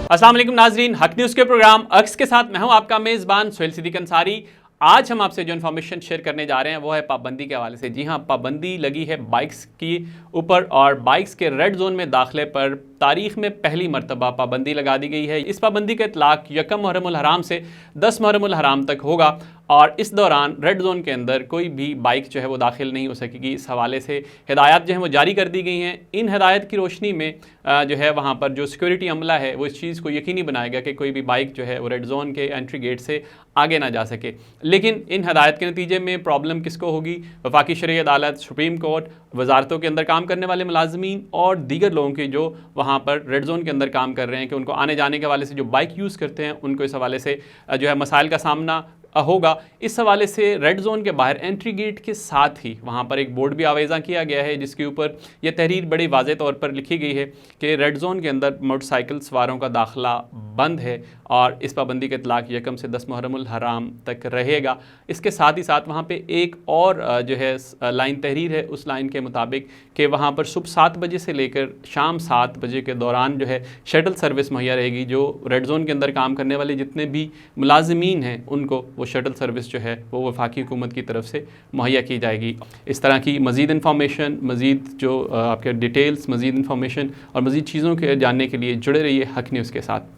अस्सलाम वालेकुम नाजरीन, हक न्यूज़ के प्रोग्राम अक्स के साथ मैं हूं आपका मेज़बान सुहेल सिद्दीक अंसारी। आज हम आपसे जो इन्फॉर्मेशन शेयर करने जा रहे हैं वो है पाबंदी के हवाले से। जी हां, पाबंदी लगी है बाइक्स की ऊपर और बाइक्स के रेड जोन में दाखिले पर तारीख में पहली मरतबा पाबंदी लगा दी गई है। इस पाबंदी का इतलाक यकम मुहर्रमुल हराम से 10 मुहर्रमुल हराम तक होगा और इस दौरान रेड जोन के अंदर कोई भी बाइक जो है वो दाखिल नहीं हो सकेगी। इस हवाले से हिदायत जो है वो जारी कर दी गई हैं। इन हिदायत की रोशनी में जो है वहाँ पर जो सिक्योरिटी अमला है वो इस चीज़ को यकीनी बनाएगा कि कोई भी बाइक जो है वो रेड जोन के एंट्री गेट से आगे ना जा सके। लेकिन इन हदायत के नतीजे में प्रॉब्लम किसको होगी? वफाकी शरई अदालत, सुप्रीम कोर्ट, वजारतों के अंदर काम करने वाले मुलाजमीन और दीगर लोगों के जो वहाँ पर रेड जोन के अंदर काम कर रहे हैं कि उनको आने जाने के हवाले से जो बाइक यूज़ करते हैं उनको इस हवाले से जो है मसाइल का सामना होगा। इस हवाले से रेड जोन के बाहर एंट्री गेट के साथ ही वहाँ पर एक बोर्ड भी आवेज़ा किया गया है जिसके ऊपर यह तहरीर बड़ी वाज़े तौर पर लिखी गई है कि रेड जोन के अंदर मोटरसाइकिल सवारों का दाखिला बंद है और इस पाबंदी का इतलाक यकम से 10 मुहर्रमुल हराम तक रहेगा। इसके साथ ही साथ वहाँ पे एक और जो है लाइन तहरीर है, उस लाइन के मुताबिक कि वहाँ पर सुबह 7 बजे से लेकर शाम 7 बजे के दौरान जो है शटल सर्विस मुहैया रहेगी। जो रेड जोन के अंदर काम करने वाले जितने भी मुलाजमीन हैं उनको वो शटल सर्विस जो है वो वफाकी हुकूमत की तरफ से मुहैया की जाएगी। इस तरह की मज़ीद इन्फॉर्मेशन, मज़ीद जो आपके डिटेल्स, मज़ीद इन्फॉर्मेशन और मज़ीद चीज़ों के जानने के लिए जुड़े रहिए हक न्यूज़ के साथ।